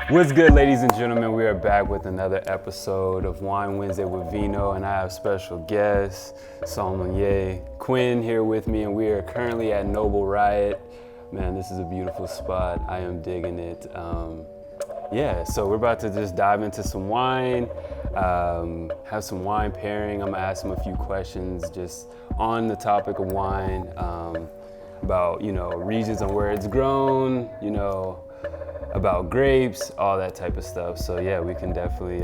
What's good, ladies and gentlemen? We are back with another episode of Wine Wednesday with Vino, and I have special guest, sommelier Quinn here with me, and we are currently at Noble Riot. Man, this is a beautiful spot. I am digging it. So we're about to just dive into some wine, have some wine pairing. I'm gonna ask him a few questions just on the topic of wine, about, regions and where it's grown, about grapes, all that type of stuff. So yeah, we can definitely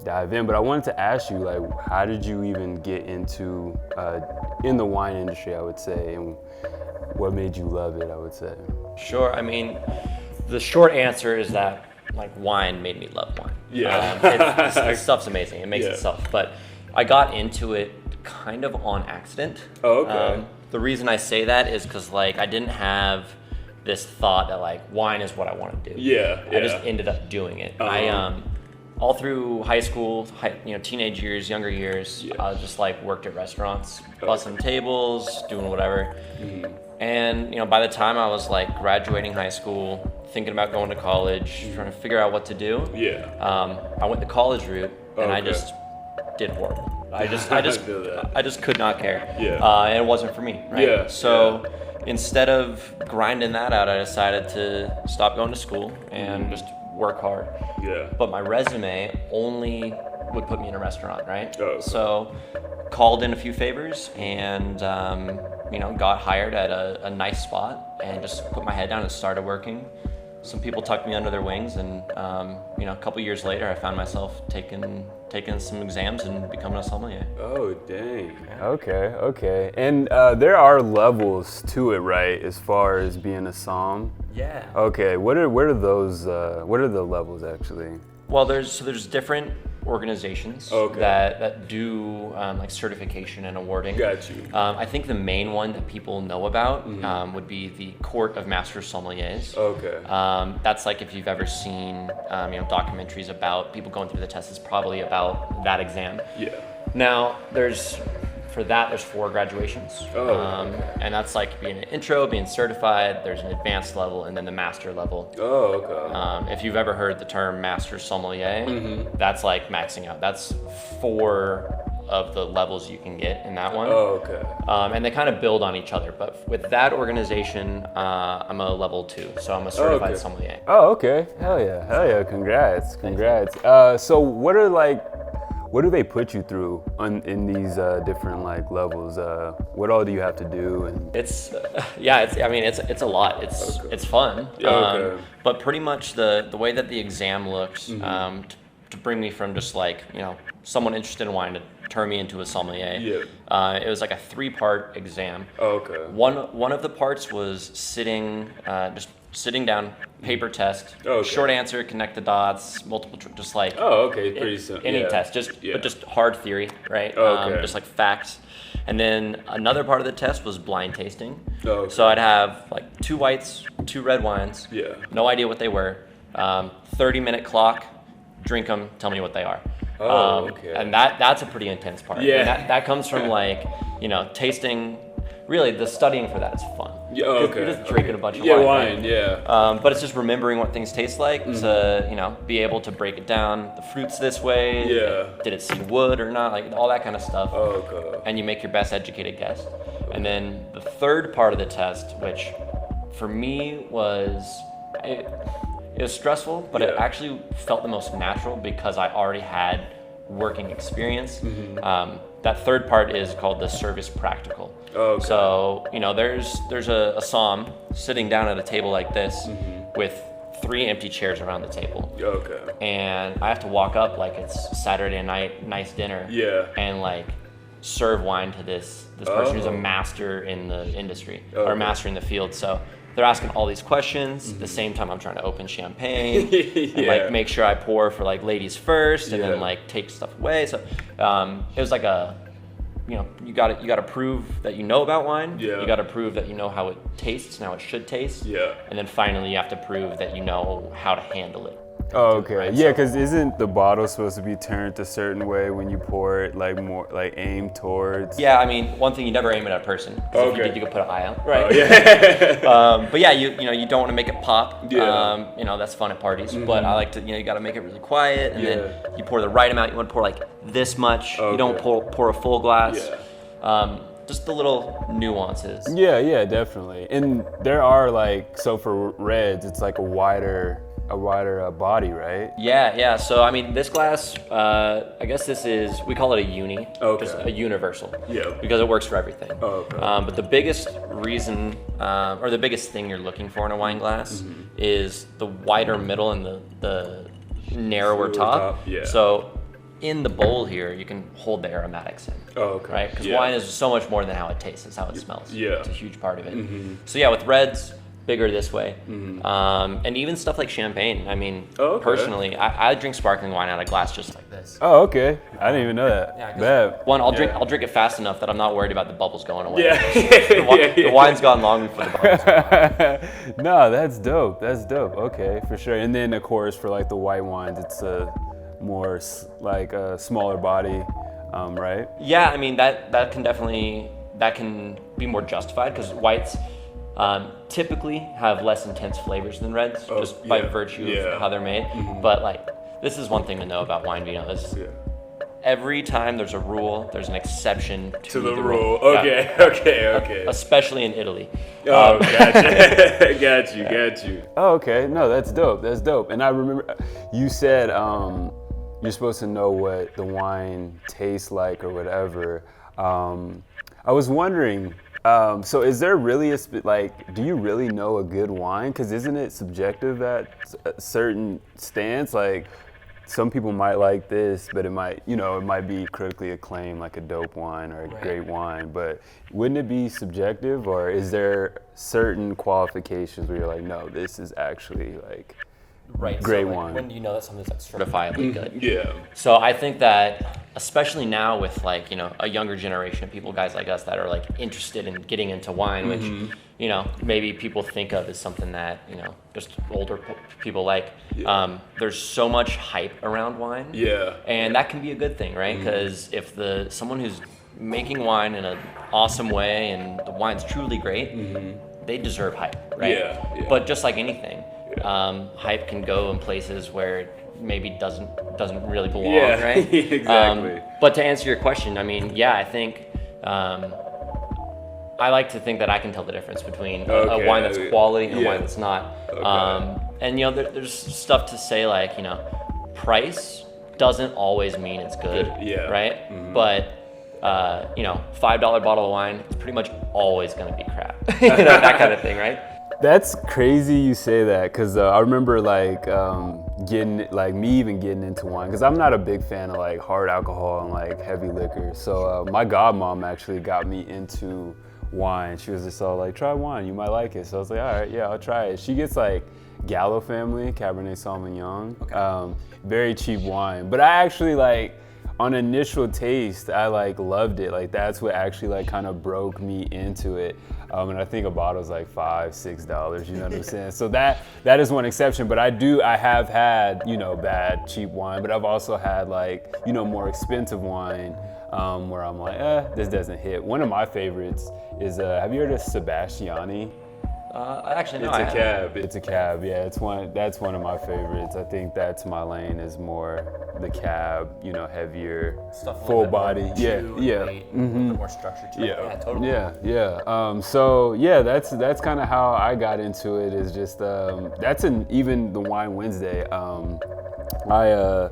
dive in. But I wanted to ask you, how did you even get into in the wine industry, I would say, and what made you love it, I would say? Sure. I mean, the short answer is that wine made me love wine. Yeah. This stuff's amazing. It makes itself. But I got into it kind of on accident. Oh, okay. The reason I say that is because I didn't have this thought that wine is what I want to do. Yeah. I just ended up doing it. I all through high school, teenage years, younger years, I just worked at restaurants, bussing tables, doing whatever. Mm-hmm. And by the time I was graduating high school, thinking about going to college, trying to figure out what to do. I went the college route, and I just did horrible. I just could not care. And it wasn't for me, right? Instead of grinding that out, I decided to stop going to school and just work hard. But my resume only would put me in a restaurant, right? So called in a few favors and got hired at a nice spot and just put my head down and started working. Some people tucked me under their wings, and a couple years later, I found myself taking some exams and becoming a sommelier. Oh, dang. Okay. And there are levels to it, right? As far as being a somm. Yeah. Okay. What are those? What are the levels actually? Well, there's different organizations that do certification and awarding. Got you. I think the main one that people know about would be the Court of Master Sommeliers. Okay. That's if you've ever seen documentaries about people going through the test, it's probably about that exam. Yeah. Now there's 4 graduations. And that's being an intro, being certified, there's an advanced level, and then the master level. If you've ever heard the term master sommelier, that's maxing out. That's 4 of the levels you can get in that one. And they kind of build on each other. But with that organization, I'm a level 2, so I'm a certified sommelier. Oh, okay. Hell yeah. Congrats. So what do they put you through in these different levels? What all do you have to do? And it's a lot. It's fun. But pretty much the way that the exam looks, to bring me from just someone interested in wine to turn me into a sommelier. It was a 3-part exam. One of the parts was sitting down, paper test, short answer, connect the dots, multiple, just pretty simple. Any test, but just hard theory, right? Just facts. And then another part of the test was blind tasting. So I'd have 2 whites, 2 red wines, no idea what they were, 30-minute clock, drink them, tell me what they are. And that's a pretty intense part. And that comes from tasting. Really, the studying for that is fun. You're just drinking a bunch of wine. But it's just remembering what things taste like to, be able to break it down. The fruit's this way. Did it see wood or not? all that kind of stuff. And you make your best educated guess. And then the 3rd part of the test, which for me was, it was stressful, but it actually felt the most natural because I already had working experience. That 3rd part is called the service practical. So, there's a somm sitting down at a table like this with 3 empty chairs around the table. And I have to walk up it's Saturday night, nice dinner. And serve wine to this person who's a master in the industry or a master in the field. So they're asking all these questions. At the same time, I'm trying to open champagne and make sure I pour for ladies first, and then take stuff away. So it was you got to prove that you know about wine. You got to prove that you know how it tastes and how it should taste. And then finally, you have to prove that you know how to handle it. Oh, okay. Right? Yeah, because isn't the bottle supposed to be turned a certain way when you pour it, like more like aim towards? Yeah, I mean, one thing, you never aim it at a person. Okay. If you did, you could put an eye out, right? Oh, yeah. But yeah, you know, you don't want to make it pop. Yeah. You know, that's fun at parties. But I like to, you know, you got to make it really quiet, and then you pour the right amount. You want to pour like this much. Okay. You don't pour a full glass. Yeah. Just the little nuances. Yeah, definitely. And there are like, so for reds, it's like a wider body, right? Yeah. So I mean, this glass, I guess we call it a uni, just a universal. Yeah. Because it works for everything. Oh, okay. But the biggest reason, or the biggest thing you're looking for in a wine glass is the wider middle and the narrower top. Yeah. So in the bowl here, you can hold the aromatics in. Oh, okay. Right? Because wine is so much more than how it tastes, it's how it smells. Yeah. It's a huge part of it. So yeah, with reds, bigger this way. And even stuff like champagne. I mean, personally, I drink sparkling wine out of glass just like this. Oh, okay. I didn't even know that. Yeah, one, I'll drink it fast enough that I'm not worried about the bubbles going away. Yeah. The wine's gone long before the bubbles. No, that's dope. Okay, for sure. And then of course for like the white wines, it's a more like a smaller body, right? Yeah, I mean that can be more justified because whites typically have less intense flavors than reds, just by virtue of how they're made. But like, this is one thing to know about wine vino is every time there's a rule, there's an exception to the rule. Okay. Especially in Italy. Oh, gotcha. Got you. Oh, okay. No, that's dope. And I remember you said you're supposed to know what the wine tastes like or whatever. I was wondering, so is there really do you really know a good wine? Because isn't it subjective at a certain stance? Like, some people might like this, but it might be critically acclaimed like a dope wine or a great wine, but wouldn't it be subjective, or is there certain qualifications where you're like, no, this is actually like great wine? When do you know that something's like certifiably good? Yeah. So I think that, especially now with like, you know, a younger generation of people, guys like us that are like interested in getting into wine, which, you know, maybe people think of as something that, you know, just older people like. There's so much hype around wine. Yeah. And that can be a good thing, right? Because if someone who's making wine in an awesome way and the wine's truly great, they deserve hype, right? Yeah. But just like anything, hype can go in places where it maybe doesn't really belong, right? Exactly. But to answer your question, I mean, I think I like to think that I can tell the difference between a wine that's quality and a wine that's not. And you know, there's stuff to say like, you know, price doesn't always mean it's good, right? But you know, $5 bottle of wine, it's pretty much always going to be crap. You know, that kind of thing, right? That's crazy you say that, because I remember like getting into wine, because I'm not a big fan of like hard alcohol and like heavy liquor. So my godmom actually got me into wine. She was just all like, try wine, you might like it. So I was like, all right, yeah, I'll try it. She gets like Gallo family, Cabernet Sauvignon, very cheap wine. But I actually like, on initial taste, I like loved it. Like that's what actually like kind of broke me into it. And I think a bottle's like $5, $6, you know what I'm saying? So that is one exception, but I have had, you know, bad, cheap wine, but I've also had like, you know, more expensive wine where I'm like, this doesn't hit. One of my favorites is, have you heard of Sebastiani? Actually, no. It's a cab. Yeah, that's one of my favorites. I think that's my lane, is more the cab, you know, heavier, stuff, full body. Weight, a little bit more structure to it. Yeah, totally. Yeah. So yeah, that's kind of how I got into it. Is just even the Wine Wednesday. I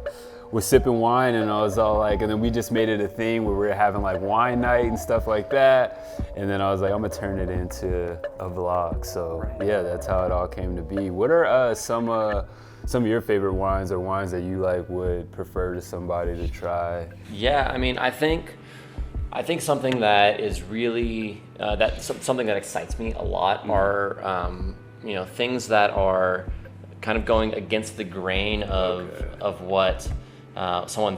was sipping wine and I was all like, and then we just made it a thing where we were having like wine night and stuff like that. And then I was like, I'm gonna turn it into a vlog. So yeah, that's how it all came to be. What are some of your favorite wines, or wines that you like would prefer to somebody to try? Yeah, I mean, I think something that is really something that excites me a lot are you know, things that are kind of going against the grain of what someone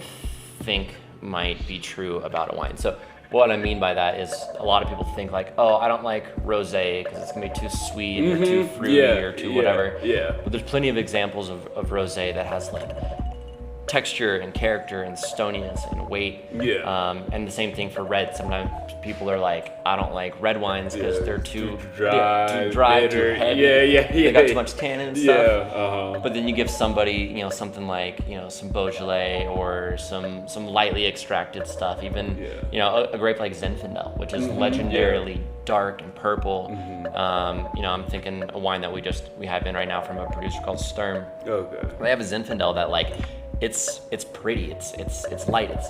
think might be true about a wine. So what I mean by that is a lot of people think like, oh, I don't like rosé because it's gonna be too sweet or too fruity or too whatever. Yeah. But there's plenty of examples of rosé that has like texture and character and stoniness and weight. Yeah. And the same thing for red. Sometimes people are like, I don't like red wines because they're too dry, too heavy. Yeah. They got too much tannin and stuff. Yeah. But then you give somebody, something like, some Beaujolais or some lightly extracted stuff. Even, a grape like Zinfandel, which is legendarily dark and purple. I'm thinking a wine that we have in right now from a producer called Sturm. Okay. They have a Zinfandel that like it's pretty, it's light, it's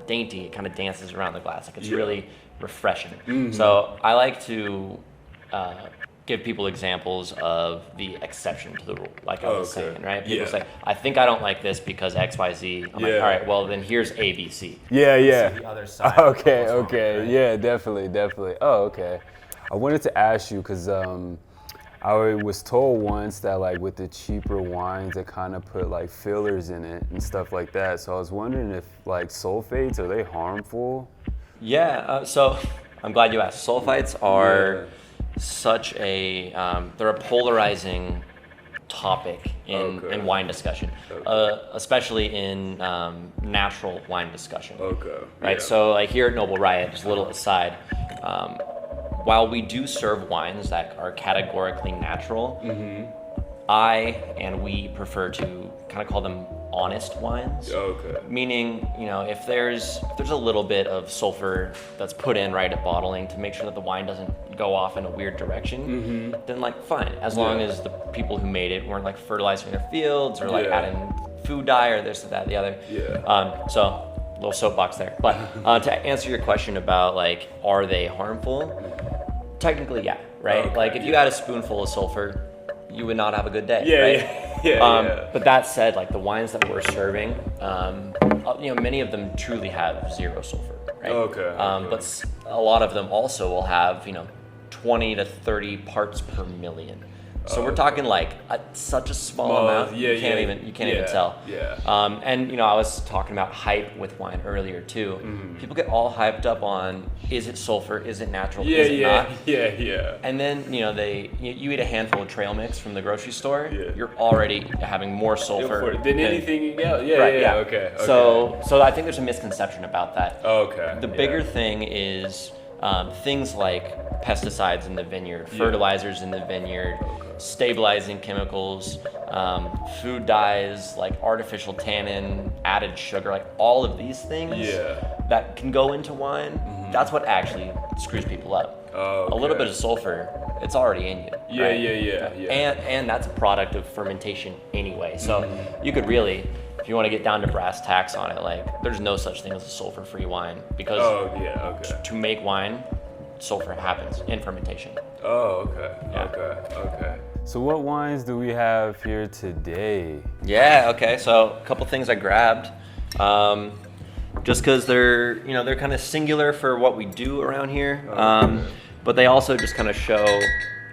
dainty, it kind of dances around the glass, like it's really refreshing. So I like to give people examples of the exception to the rule, like I was saying, right? People say, I think I don't like this because XYZ. I'm like, all right, well then here's ABC. Yeah. The other side. Okay. Right? Yeah, definitely. Oh, okay. I wanted to ask you because I was told once that like with the cheaper wines, they kind of put like fillers in it and stuff like that. So I was wondering if like sulfates, are they harmful? Yeah, so I'm glad you asked. Sulfites are such a, they're a polarizing topic in wine discussion, especially in natural wine discussion. Right, so like here at Noble Riot, just a little aside, while we do serve wines that are categorically natural, we prefer to kind of call them honest wines. Meaning, if there's a little bit of sulfur that's put in right at bottling to make sure that the wine doesn't go off in a weird direction, then like fine, as long as the people who made it weren't like fertilizing their fields or like adding food dye or this or that, the other. So little soapbox there. But to answer your question about like, are they harmful? Technically, yeah, right? Like if you add a spoonful of sulfur, you would not have a good day, right? But that said, like the wines that we're serving, many of them truly have zero sulfur, right? But a lot of them also will have, 20 to 30 parts per million. So we're talking like such a small amount, you can't even tell. And I was talking about hype with wine earlier too. People get all hyped up on, is it sulfur, is it natural, is it not? And then you eat a handful of trail mix from the grocery store, you're already having more sulfur than anything else. Okay. So I think there's a misconception about that. The bigger thing is things like pesticides in the vineyard, fertilizers in the vineyard, stabilizing chemicals, food dyes, like artificial tannin, added sugar, like all of these things that can go into wine, that's what actually screws people up. A little bit of sulfur, it's already in you. And that's a product of fermentation anyway. So you could really, if you want to get down to brass tacks on it, like there's no such thing as a sulfur-free wine because to make wine, sulfur happens in fermentation. Okay. So what wines do we have here today? So a couple things I grabbed, just because they're kind of singular for what we do around here, but they also just kind of show,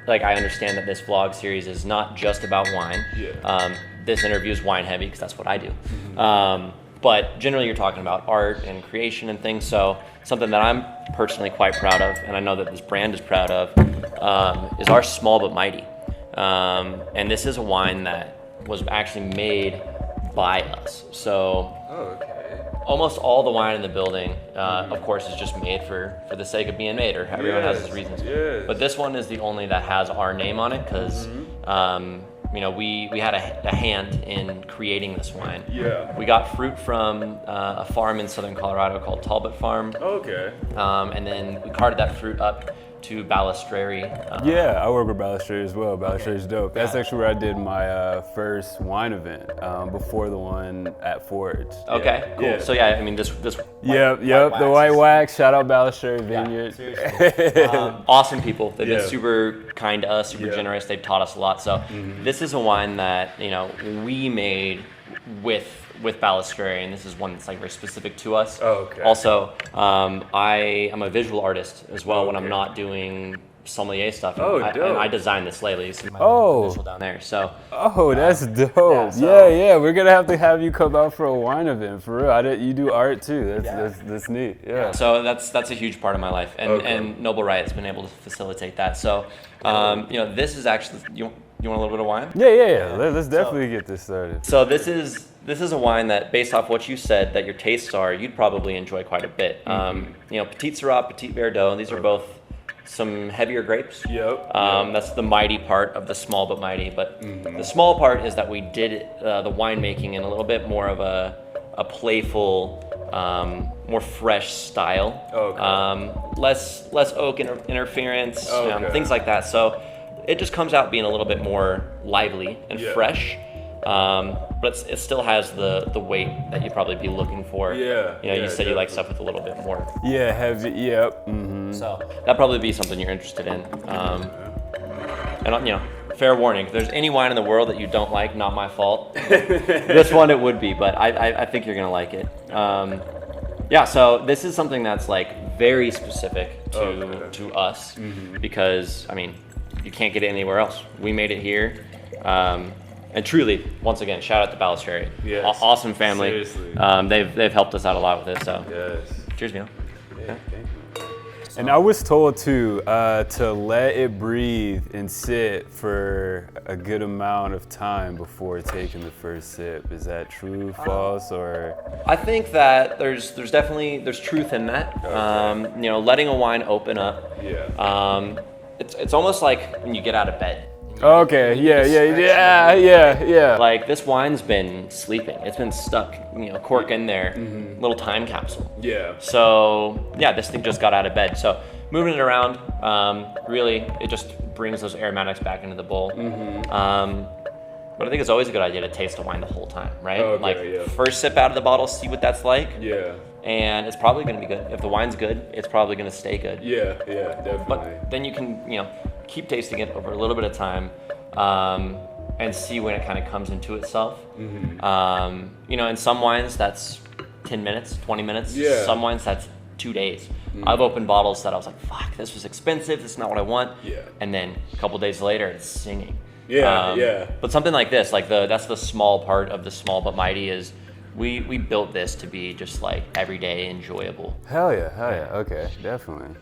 like I understand that this vlog series is not just about wine. This interview is wine heavy because that's what I do. But generally you're talking about art and creation and things. So something that I'm personally quite proud of, and I know that this brand is proud of, is our Small But Mighty. And this is a wine that was actually made by us. So almost all the wine in the building, of course, is just made for the sake of being made, or everyone has its reasons. But this one is the only that has our name on it because we had a hand in creating this wine. We got fruit from a farm in southern Colorado called Talbot Farm. And then we carted that fruit up to Balistreri. I work with Balistreri as well. Balistreri's dope. That's actually where I did my first wine event before the one at Forge. Cool. So this. The white wax. Shout out Balistreri Vineyard. Seriously. Awesome people. They've been super kind to us, super generous. They've taught us a lot. So this is a wine that we made with Balistreri, and this is one that's like very specific to us. Also, I am a visual artist as well when I'm not doing sommelier stuff. Oh, and I designed this lately. So my down there. So. Oh, that's dope. Yeah. We're gonna have you come out for a wine event for real. You do art too. That's neat. Yeah. So that's a huge part of my life, and Noble Riot's been able to facilitate that. So, this is actually you want a little bit of wine? Yeah. Let's definitely get this started. So this is a wine that, based off what you said that your tastes are, you'd probably enjoy quite a bit. Petit Syrah, Petit Verdot. These are both some heavier grapes. That's the mighty part of the small but mighty. But the small part is that we did the winemaking in a little bit more of a playful, more fresh style. Less oak interference, things like that. So it just comes out being a little bit more lively and fresh. But it still has the weight that you'd probably be looking for. You said you like stuff with a little bit more. Heavy. Yep. Mm-hmm. So that'd probably be something you're interested in. And fair warning, if there's any wine in the world that you don't like, not my fault. This one it would be, but I think you're gonna like it. So this is something that's like very specific to us, because you can't get it anywhere else. We made it here. And truly, once again, shout out to Ballast. Yes. Awesome family. Seriously. They've helped us out a lot with it. So cheers, Vino. Yeah. And I was told to let it breathe and sit for a good amount of time before taking the first sip. Is that true, false, or? I think that there's definitely truth in that. Letting a wine open up. It's almost like when you get out of bed. Okay, yeah. Like, this wine's been sleeping. It's been stuck, cork in there, little time capsule. So, this thing just got out of bed. So, moving it around, really, it just brings those aromatics back into the bowl. But I think it's always a good idea to taste a wine the whole time, right? First sip out of the bottle, see what that's like. And it's probably going to be good. If the wine's good, it's probably going to stay good. Definitely. But then you can, keep tasting it over a little bit of time, and see when it kind of comes into itself. In some wines that's 10 minutes, 20 minutes. Some wines that's 2 days. I've opened bottles that I was like, fuck, this was expensive. This is not what I want. And then a couple days later, it's singing. But something like this, that's the small part of the small but mighty, is we built this to be just like everyday enjoyable. Hell yeah. Okay, definitely.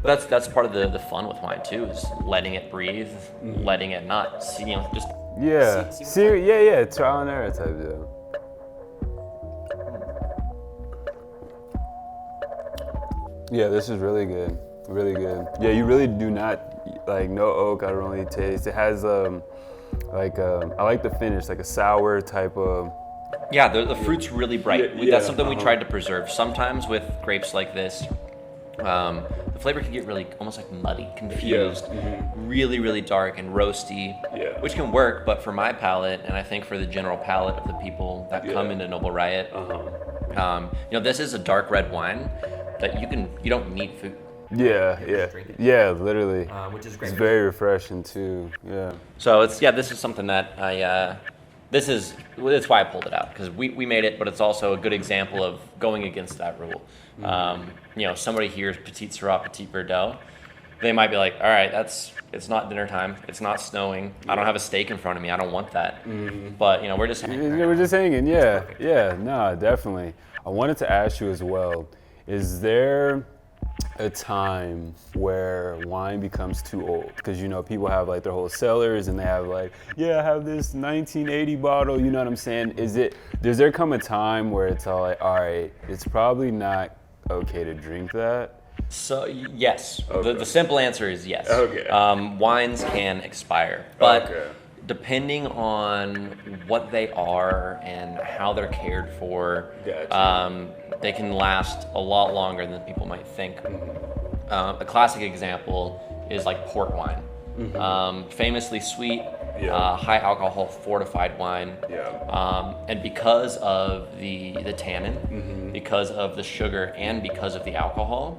But that's part of the fun with wine too, is letting it breathe, letting it not see, just trial and error type deal. Yeah, this is really good. Yeah, you really do not, no oak, I don't really taste. It has I like the finish, like a sour type of. Yeah, the fruit's really bright. That's something we tried to preserve. Sometimes with grapes like this, the flavor can get really almost like muddy, confused, really, really dark and roasty, which can work. But for my palate, and I think for the general palate of the people that come into Noble Riot, this is a dark red wine that you don't need food. Yeah, literally. Which is great. It's very refreshing too. Yeah. So this is something that that's why I pulled it out, because we made it, but it's also a good example of going against that rule. Somebody hears Petit Syrah, Petit Verdot, they might be like, all right, it's not dinner time, it's not snowing, I don't have a steak in front of me, I don't want that. But we're just hanging. We're just hanging, no, definitely. I wanted to ask you as well, is there a time where wine becomes too old? Because people have their whole cellars and they have I have this 1980 bottle, you know what I'm saying? Does there come a time where it's all right, it's probably not okay to drink that? So yes, the simple answer is yes. Wines can expire, but depending on what they are and how they're cared for, they can last a lot longer than people might think. A classic example is port wine. Famously sweet, high alcohol fortified wine. And because of the tannin, because of the sugar, and because of the alcohol,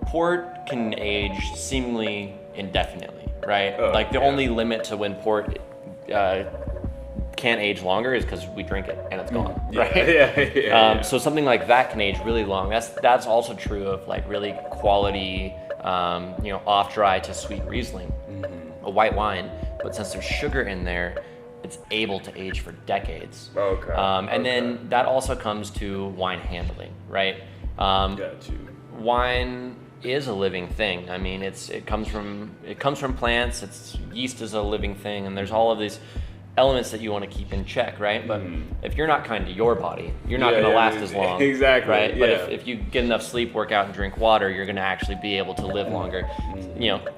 port can age seemingly indefinitely, right? The only limit to when port can't age longer is because we drink it and it's gone, right? So something like that can age really long. That's also true of really quality off dry to sweet Riesling, a white wine. But since there's sugar in there, it's able to age for decades. Okay. And then that also comes to wine handling, right? Got you. Wine is a living thing. I mean, it comes from plants. Yeast is a living thing, and there's all of these elements that you want to keep in check, right? But if you're not kind to your body, you're not going to last as long. Exactly. Right? Yeah. But if you get enough sleep, work out, and drink water, you're going to actually be able to live longer.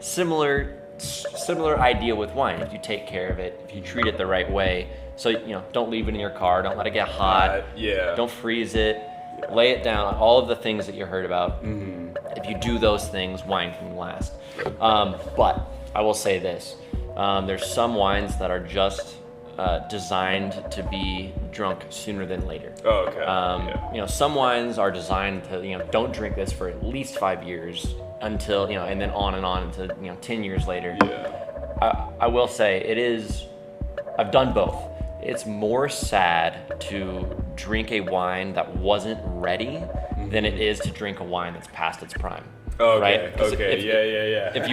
Similar idea with wine. If you take care of it, if you treat it the right way, so don't leave it in your car, don't let it get hot, don't freeze it, lay it down, all of the things that you heard about. If you do those things, wine can last. But I will say this, there's some wines that are just designed to be drunk sooner than later. Some wines are designed to, don't drink this for at least 5 years until, and then on into, 10 years later. I will say I've done both. It's more sad to drink a wine that wasn't ready than it is to drink a wine that's past its prime. Right? If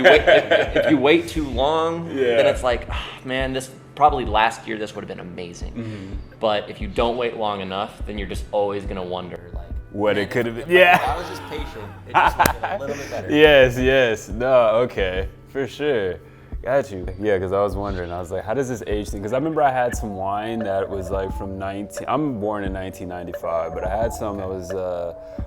you wait too long, then it's like, man, this probably last year this would have been amazing. But if you don't wait long enough, then you're just always gonna wonder, like, what it could have been. If I was just patient, it just would have been a little bit better. Yes. No, okay, for sure. Got you. Yeah, because I was wondering, I was like, how does this age thing? Because I remember I had some wine that was like I'm born in 1995, but I had some that was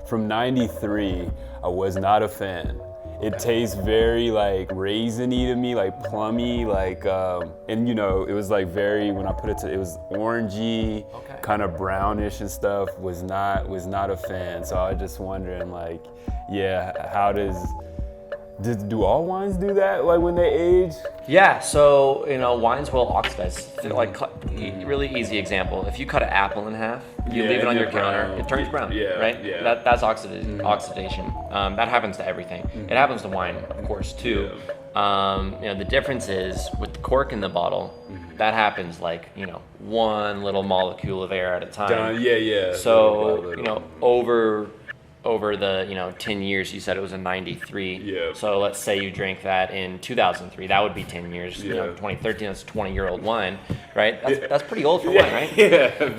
from 93. I was not a fan. It tastes very like raisiny to me, like plummy, like, and it was like when I put it was orangey, kind of brownish and stuff, was not a fan. So I was just wondering, like, how do all wines do that, like when they age? Yeah, so wines will oxidize. Like really easy example: if you cut an apple in half, you leave it on your counter, it turns brown. Right? Yeah. That's oxidation. That happens to everything. It happens to wine, of course, too. The difference is with the cork in the bottle. That happens like one little molecule of air at a time. So over the 10 years, you said it was a 93. So let's say you drank that in 2003. That would be 10 years. 2013, that's a 20-year-old wine, right? That's pretty old for wine, right?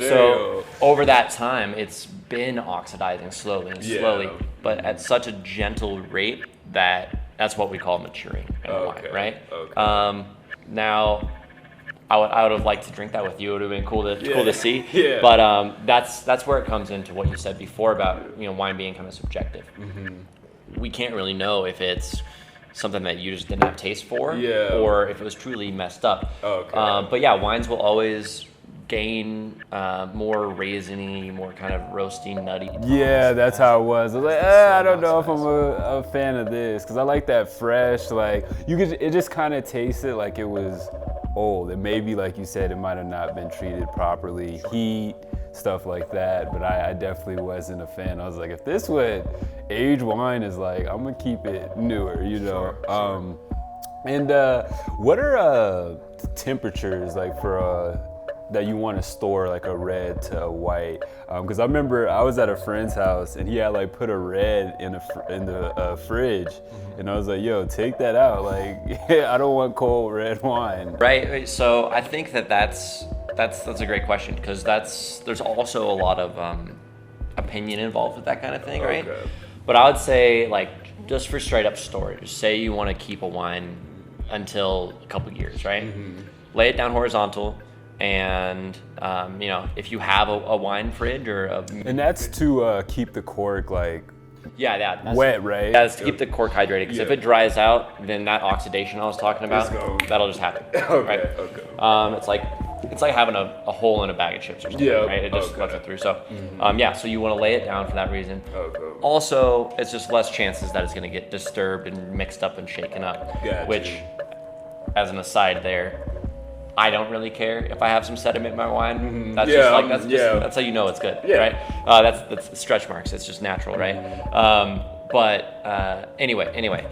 So old. Over that time, it's been oxidizing slowly, but at such a gentle rate that's what we call maturing in wine, right? Now, I would have liked to drink that with you. It would have been cool to see. But that's where it comes into what you said before about wine being kind of subjective. We can't really know if it's something that you just didn't have taste for, or if it was truly messed up. But wines will always gain more raisiny, more kind of roasty, nutty. That's how it was. I was like, I don't know if I'm a fan of this, because I like that fresh, like it just kind of tasted like it was old, and maybe like you said, it might have not been treated properly, heat, stuff like that. But I definitely wasn't a fan. I was like, if this what aged wine is like, I'm gonna keep it newer, Sure. And what are temperatures like for that you want to store like a red to a white? Because I remember I was at a friend's house and he had like put a red in the fridge, and I was like, yo, take that out. Like, I don't want cold red wine. Right. So I think that's a great question, because there's also a lot of opinion involved with that kind of thing, right? But I would say, like, just for straight up storage, say you want to keep a wine until a couple years, right? Lay it down horizontal. And if you have a wine fridge and that's to keep the cork like wet, right? That's to keep the cork hydrated, because if it dries out, then that oxidation I was talking about, that'll just happen. Right? It's like having a hole in a bag of chips or something, right? It just lets it through. So so you want to lay it down for that reason. Also, it's just less chances that it's going to get disturbed and mixed up and shaken up. Which, as an aside there, I don't really care if I have some sediment in my wine. That's that's how you know it's good, right? That's stretch marks. It's just natural, right? Anyway,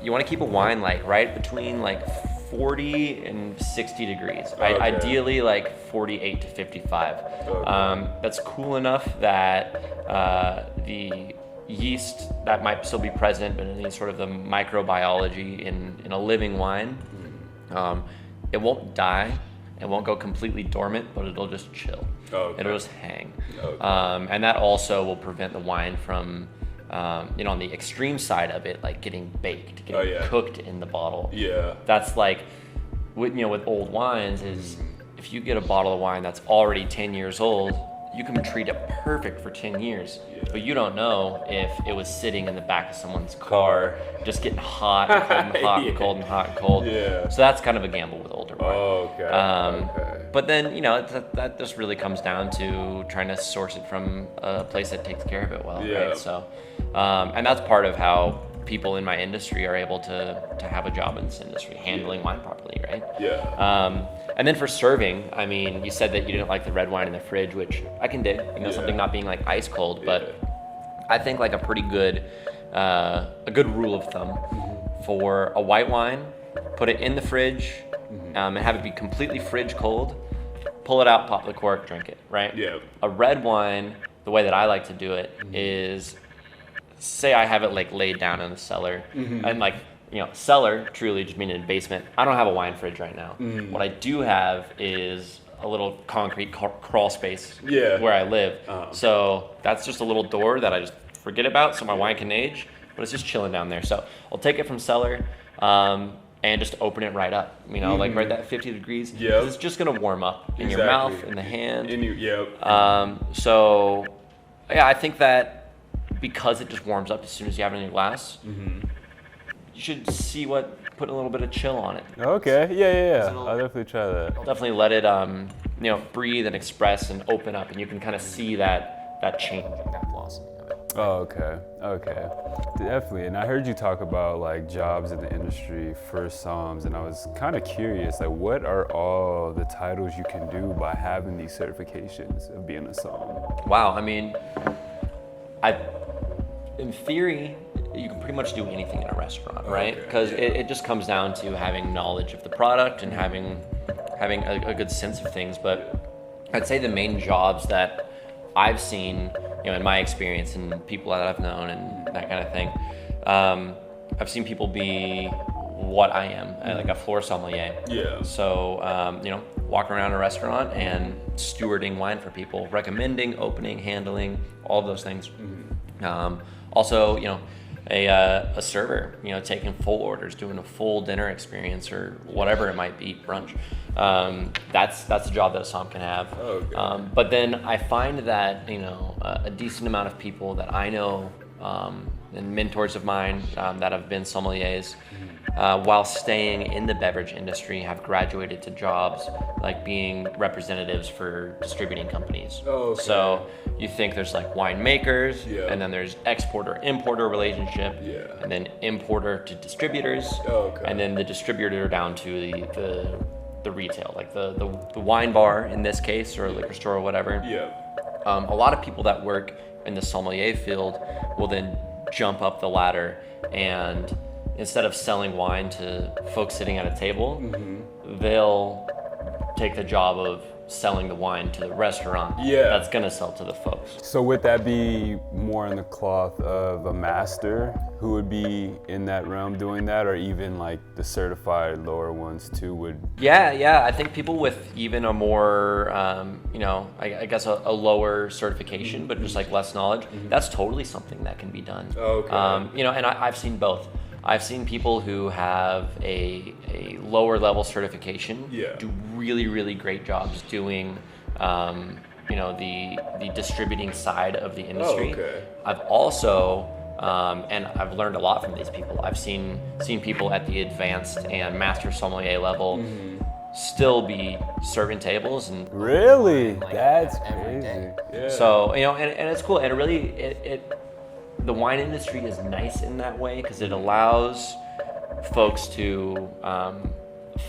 you want to keep a wine like right between like 40 and 60 degrees. Ideally like 48 to 55. That's cool enough that the yeast that might still be present, but any sort of the microbiology in a living wine, it won't die. It won't go completely dormant, but it'll just chill. Okay. It'll just hang. Okay. And that also will prevent the wine from, on the extreme side of it, like getting baked, getting cooked in the bottle. Yeah. That's like, with old wines is, if you get a bottle of wine that's already 10 years old, you can treat it perfect for 10 years, but you don't know if it was sitting in the back of someone's car, just getting hot and cold and hot and cold and hot and cold. Yeah. So that's kind of a gamble with older wine. Okay. But then, that just really comes down to trying to source it from a place that takes care of it well, right? So, and that's part of how people in my industry are able to have a job in this industry, handling wine properly, right? Yeah. And then for serving, I mean, you said that you didn't like the red wine in the fridge, which I can dig, something not being like ice cold, but I think like a pretty good, a good rule of thumb for a white wine, put it in the fridge and have it be completely fridge cold, pull it out, pop the cork, drink it, right? Yeah. A red wine, the way that I like to do it is, say I have it like laid down in the cellar, and like, cellar, truly just meaning basement. I don't have a wine fridge right now. What I do have is a little concrete crawl space where I live. So that's just a little door that I just forget about so my wine can age, but it's just chilling down there. So I'll take it from cellar and just open it right up, like right at 50 degrees. Yeah. It's just going to warm up in your mouth, in the hand. So yeah, I think that because it just warms up as soon as you have it in your glass, you should see put a little bit of chill on it. Okay, yeah. I'll definitely try that. Definitely let it, breathe and express and open up, and you can kind of see that change in that velocity of it. Oh, okay. Definitely. And I heard you talk about like jobs in the industry for somms, and I was kind of curious, like what are all the titles you can do by having these certifications of being a somm? Wow, I mean, in theory, you can pretty much do anything in a restaurant, right? Because it just comes down to having knowledge of the product and having a good sense of things. But I'd say the main jobs that I've seen, in my experience and people that I've known and that kind of thing, I've seen people be what I am, like a floor sommelier. Yeah. So, walking around a restaurant and stewarding wine for people, recommending, opening, handling, all of those things. Also, a server, taking full orders, doing a full dinner experience or whatever it might be, brunch. That's a job that a somm can have. But then I find that, a decent amount of people that I know and mentors of mine that have been sommeliers, while staying in the beverage industry, have graduated to jobs like being representatives for distributing companies. So you think there's like winemakers, and then there's exporter-importer relationship, and then importer to distributors, and then the distributor down to the retail, like the wine bar in this case, or a liquor store or whatever. A lot of people that work in the sommelier field will then jump up the ladder, and instead of selling wine to folks sitting at a table, they'll take the job of selling the wine to the restaurant that's gonna sell to the folks. So would that be more in the cloth of a master who would be in that realm doing that, or even like the certified lower ones too would? Yeah. I think people with even a more, I guess a lower certification, but just like less knowledge, that's totally something that can be done. And I've seen both. I've seen people who have a lower level certification do really, really great jobs doing, the distributing side of the industry. I've also, and I've learned a lot from these people. I've seen people at the advanced and master sommelier level still be serving tables and really, that's crazy. So and it's cool, and it really the wine industry is nice in that way because it allows folks to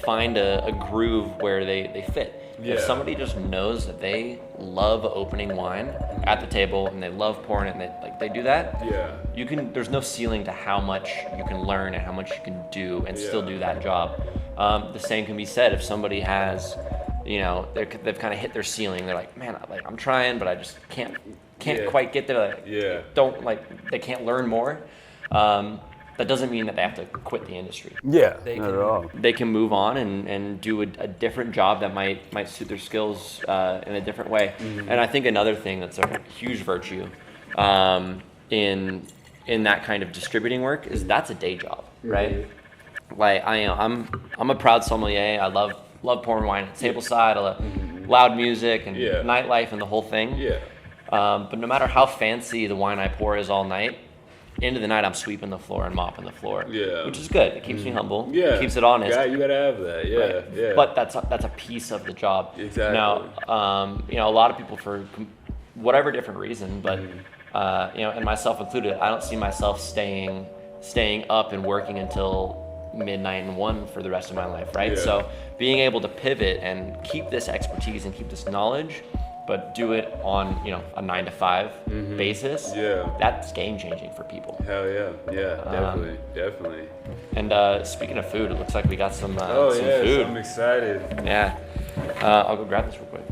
find a groove where they fit. If somebody just knows that they love opening wine at the table and they love pouring it and they do that, there's no ceiling to how much you can learn and how much you can do and still do that job. The same can be said if somebody has, they've kind of hit their ceiling. They're like, man, I'm trying, but I just can't can't quite get there. They can't learn more. That doesn't mean that they have to quit the industry. Not at all. They can move on and do a different job that might suit their skills in a different way. Mm-hmm. And I think another thing that's a huge virtue in that kind of distributing work is that's a day job, right? Like I'm a proud sommelier. I love pouring wine at tableside. I love loud music and nightlife and the whole thing. But no matter how fancy the wine I pour is all night, end of the night I'm sweeping the floor and mopping the floor, which is good. It keeps me humble. It keeps it honest. Yeah, you gotta have that. Right? But that's a piece of the job. Exactly. Now, a lot of people for whatever different reason, but and myself included, I don't see myself staying up and working until midnight and 1 for the rest of my life, right? So being able to pivot and keep this expertise and keep this knowledge, but do it on a 9 to 5 basis, that's game changing for people. Hell yeah, definitely. And speaking of food, it looks like we got some food. I'm excited. Yeah, I'll go grab this real quick.